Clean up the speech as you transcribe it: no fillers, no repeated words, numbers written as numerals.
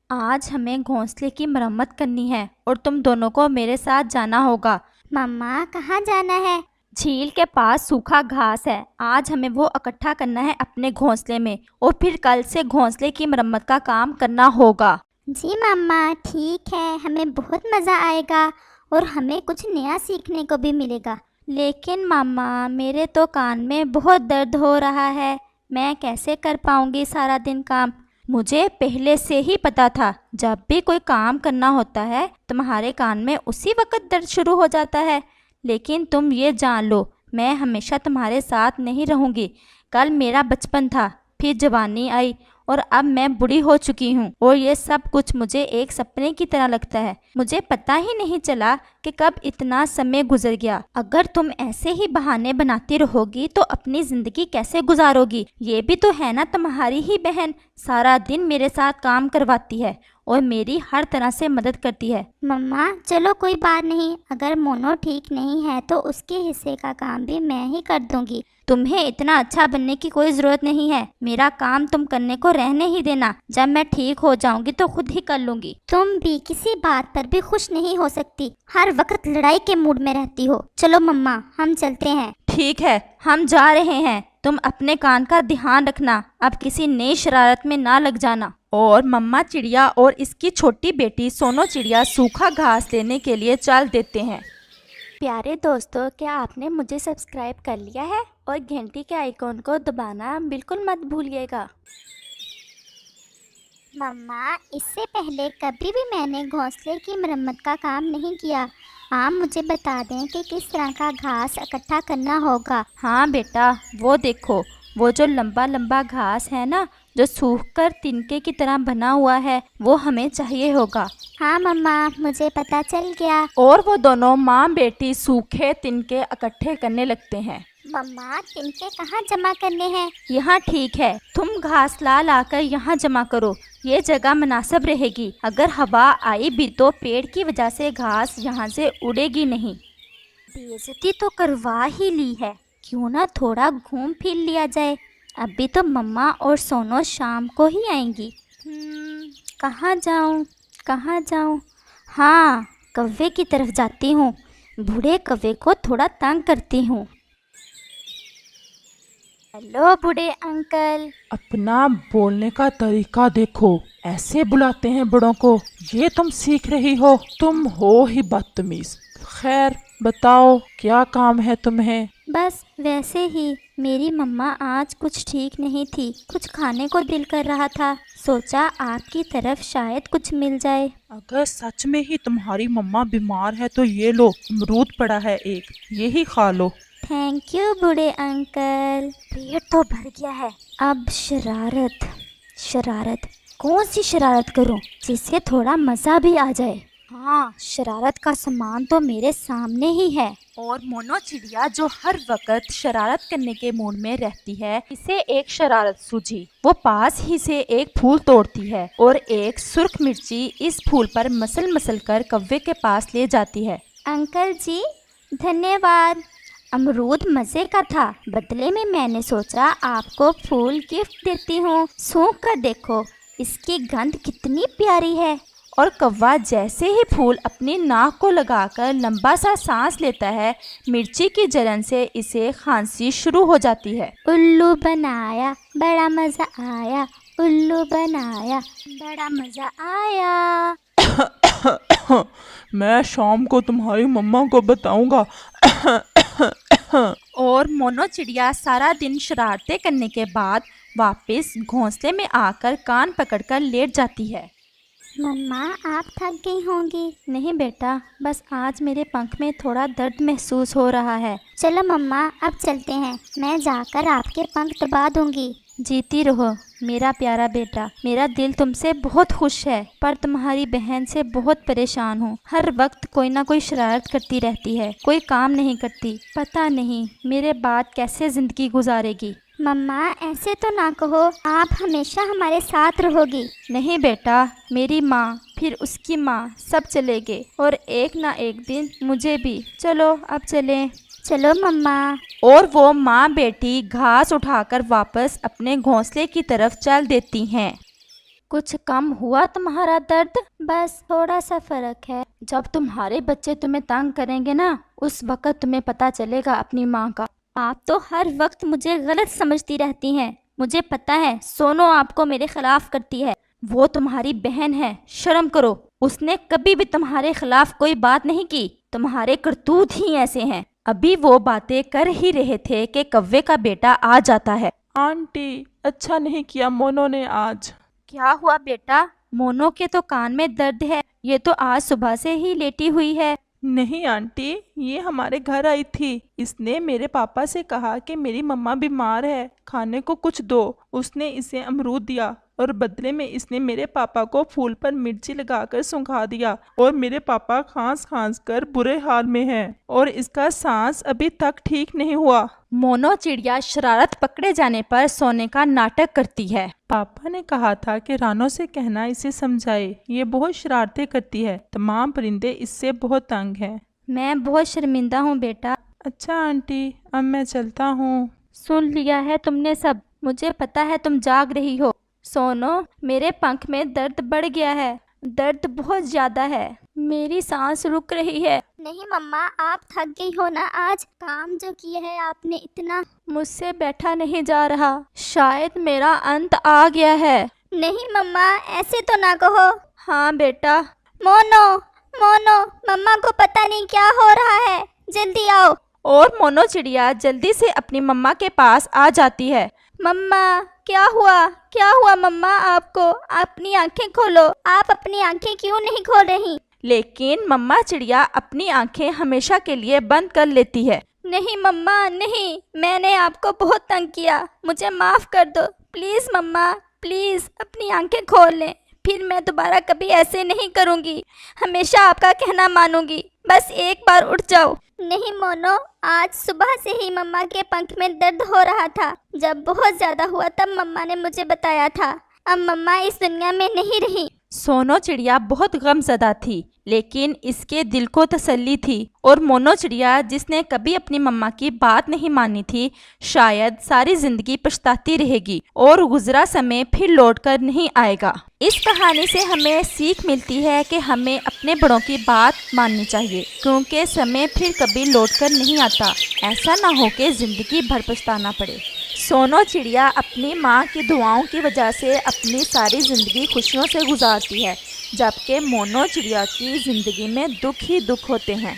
आज हमें घोंसले की मरम्मत करनी है और तुम दोनों को मेरे साथ जाना होगा। मम्मा कहाँ जाना है? झील के पास सूखा घास है, आज हमें वो इकट्ठा करना है अपने घोंसले में और फिर कल से घोंसले की मरम्मत का काम करना होगा। जी मम्मा ठीक है, हमें बहुत मज़ा आएगा और हमें कुछ नया सीखने को भी मिलेगा। लेकिन मामा, मेरे तो कान में बहुत दर्द हो रहा है, मैं कैसे कर पाऊंगी सारा दिन काम। मुझे पहले से ही पता था, जब भी कोई काम करना होता है तुम्हारे कान में उसी वक्त दर्द शुरू हो जाता है। लेकिन तुम ये जान लो, मैं हमेशा तुम्हारे साथ नहीं रहूंगी। कल मेरा बचपन था, फिर जवानी आई और अब मैं बूढ़ी हो चुकी हूँ और ये सब कुछ मुझे एक सपने की तरह लगता है। मुझे पता ही नहीं चला कि कब इतना समय गुजर गया। अगर तुम ऐसे ही बहाने बनाती रहोगी तो अपनी जिंदगी कैसे गुजारोगी। ये भी तो है ना, तुम्हारी ही बहन सारा दिन मेरे साथ काम करवाती है और मेरी हर तरह से मदद करती है। मम्मा चलो कोई बात नहीं, अगर मोनो ठीक नहीं है तो उसके हिस्से का काम भी मैं ही कर दूंगी। तुम्हें इतना अच्छा बनने की कोई ज़रूरत नहीं है, मेरा काम तुम करने को रहने ही देना। जब मैं ठीक हो जाऊंगी तो खुद ही कर लूंगी। तुम भी किसी बात पर भी खुश नहीं हो सकती, हर वक्त लड़ाई के मूड में रहती हो। चलो मम्मा हम चलते हैं। ठीक है, हम जा रहे हैं, तुम अपने कान का ध्यान रखना, अब किसी नई शरारत में ना लग जाना। और मम्मा चिड़िया और इसकी छोटी बेटी सोनो चिड़िया सूखा घास लेने के लिए चल देते हैं। प्यारे दोस्तों, क्या आपने मुझे सब्सक्राइब कर लिया है? और घंटी के आइकॉन को दबाना बिल्कुल मत भूलिएगा। मम्मा इससे पहले कभी भी मैंने घोंसले की मरम्मत का काम नहीं किया। आप मुझे बता दें कि किस तरह का घास इकट्ठा करना होगा। हाँ बेटा, वो देखो, वो जो लंबा लंबा घास है ना, जो सूखकर तिनके की तरह बना हुआ है, वो हमें चाहिए होगा। हाँ मम्मा मुझे पता चल गया। और वो दोनों माँ बेटी सूखे तिनके इकट्ठे करने लगते हैं। मम्मा तिनके कहाँ जमा करने हैं? यहाँ ठीक है, तुम घास ला लाकर यहाँ जमा करो, ये जगह मुनासिब रहेगी। अगर हवा आई भी तो पेड़ की वजह से घास यहाँ से उड़ेगी नहीं। बेइज्जती तो करवा ही ली है, क्यों ना थोड़ा घूम फिर लिया जाए। अभी तो मम्मा और सोनो शाम को ही आएंगी। कहाँ जाऊँ, कहाँ जाऊँ? हाँ, कौवे की तरफ जाती हूँ, बूढ़े कौवे को थोड़ा तंग करती हूँ। हेलो बूढ़े अंकल। अपना बोलने का तरीका देखो, ऐसे बुलाते हैं बड़ों को। ये तुम सीख रही हो? तुम हो ही बदतमीज। खैर बताओ, क्या काम है तुम्हें? बस वैसे ही, मेरी मम्मा आज कुछ ठीक नहीं थी, कुछ खाने को दिल कर रहा था, सोचा आपकी तरफ शायद कुछ मिल जाए। अगर सच में ही तुम्हारी मम्मा बीमार है तो ये लो, अमरूद पड़ा है एक, यही खा लो। थैंक यू बूढ़े अंकल। पेट तो भर गया है, अब शरारत। शरारत कौन सी शरारत करूं जिससे थोड़ा मज़ा भी आ जाए? हाँ, शरारत का सामान तो मेरे सामने ही है। और मोनो चिड़िया जो हर वक्त शरारत करने के मूड में रहती है, इसे एक शरारत सूझी। वो पास ही से एक फूल तोड़ती है और एक सुर्ख मिर्ची इस फूल पर मसल मसल कर कौवे के पास ले जाती है। अंकल जी धन्यवाद, अमरूद मज़े का था, बदले में मैंने सोचा आपको फूल गिफ्ट देती हूँ। सूंघ कर देखो, इसकी गंध कितनी प्यारी है। और कौवा जैसे ही फूल अपनी नाक को लगाकर लंबा सा सांस लेता है, मिर्ची की जलन से इसे खांसी शुरू हो जाती है। उल्लू बनाया बड़ा मज़ा आया, उल्लू बनाया बड़ा मज़ा आया। मैं शाम को तुम्हारी मम्मा को बताऊंगा। और मोनो चिड़िया सारा दिन शरारतें करने के बाद वापस घोंसले में आकर कान पकड़कर लेट जाती है। मम्मा आप थक गई होंगी। नहीं बेटा, बस आज मेरे पंख में थोड़ा दर्द महसूस हो रहा है। चलो मम्मा अब चलते हैं, मैं जाकर आपके पंख दबा दूंगी। जीती रहो मेरा प्यारा बेटा, मेरा दिल तुमसे बहुत खुश है, पर तुम्हारी बहन से बहुत परेशान हूँ। हर वक्त कोई ना कोई शरारत करती रहती है, कोई काम नहीं करती, पता नहीं मेरे बाद कैसे ज़िंदगी गुजारेगी। मम्मा ऐसे तो ना कहो, आप हमेशा हमारे साथ रहोगी। नहीं बेटा, मेरी माँ फिर उसकी माँ सब चले गए और एक ना एक दिन मुझे भी। चलो अब चलें। चलो मम्मा। और वो माँ बेटी घास उठाकर वापस अपने घोंसले की तरफ चल देती हैं। कुछ कम हुआ तुम्हारा दर्द? बस थोड़ा सा फर्क है। जब तुम्हारे बच्चे तुम्हें तंग करेंगे ना, उस वक्त तुम्हें पता चलेगा अपनी माँ का। आप तो हर वक्त मुझे गलत समझती रहती हैं। मुझे पता है सोनो आपको मेरे खिलाफ करती है। वो तुम्हारी बहन है, शर्म करो। उसने कभी भी तुम्हारे खिलाफ कोई बात नहीं की। तुम्हारे करतूत ही ऐसे हैं। अभी वो बातें कर ही रहे थे कि कव्वे का बेटा आ जाता है। आंटी, अच्छा नहीं किया मोनो ने आज। क्या हुआ बेटा? मोनो के तो कान में दर्द है। ये तो आज सुबह से ही लेटी हुई है। नहीं आंटी, ये हमारे घर आई थी। इसने मेरे पापा से कहा कि मेरी मम्मा बीमार है, खाने को कुछ दो। उसने इसे अमरूद दिया और बदले में इसने मेरे पापा को फूल पर मिर्ची लगाकर सुंघा दिया और मेरे पापा खांस खांस कर बुरे हाल में हैं और इसका सांस अभी तक ठीक नहीं हुआ। मोनो चिड़िया शरारत पकड़े जाने पर सोने का नाटक करती है। पापा ने कहा था कि रानो से कहना इसे समझाए, ये बहुत शरारतें करती है। तमाम परिंदे इससे बहुत तंग हैं। मैं बहुत शर्मिंदा हूँ बेटा। अच्छा आंटी, अब मैं चलता हूँ। सुन लिया है तुमने सब। मुझे पता है तुम जाग रही हो। सोनो, मेरे पंख में दर्द बढ़ गया है। दर्द बहुत ज्यादा है। मेरी सांस रुक रही है। नहीं मम्मा, आप थक गई हो ना आज। काम जो किया है आपने इतना। मुझसे बैठा नहीं जा रहा। शायद मेरा अंत आ गया है। नहीं मम्मा, ऐसे तो ना कहो। हाँ बेटा। मोनो, मोनो, मम्मा को पता नहीं क्या हो रहा है, जल्दी आओ। और मोनो चिड़िया जल्दी से अपनी मम्मा के पास आ जाती है। मम्मा, क्या हुआ? क्या हुआ मम्मा आपको? अपनी आंखें खोलो। आप अपनी आंखें क्यों नहीं खोल रही? लेकिन मम्मा चिड़िया अपनी आंखें हमेशा के लिए बंद कर लेती है। नहीं मम्मा, नहीं, मैंने आपको बहुत तंग किया। मुझे माफ़ कर दो। प्लीज़ मम्मा, प्लीज़ अपनी आंखें खोल लें। फिर मैं दोबारा कभी ऐसे नहीं करूँगी। हमेशा आपका कहना मानूंगी। बस एक बार उठ जाओ। नहीं मोनो, आज सुबह से ही मम्मा के पंख में दर्द हो रहा था। जब बहुत ज़्यादा हुआ तब मम्मा ने मुझे बताया था। अब मम्मा इस दुनिया में नहीं रही। सोनो चिड़िया बहुत गमज़दा थी, लेकिन इसके दिल को तसल्ली थी। और मोनो चिड़िया, जिसने कभी अपनी मम्मा की बात नहीं मानी थी, शायद सारी जिंदगी पछताती रहेगी और गुजरा समय फिर लौटकर नहीं आएगा। इस कहानी से हमें सीख मिलती है कि हमें अपने बड़ों की बात माननी चाहिए, क्योंकि समय फिर कभी लौटकर नहीं आता। ऐसा ना हो कि जिंदगी भर पछताना पड़े। सोनो चिड़िया अपनी माँ की दुआओं की वजह से अपनी सारी ज़िंदगी खुशियों से गुजारती है, जबकि मोनो चिड़िया की ज़िंदगी में दुख ही दुख होते हैं।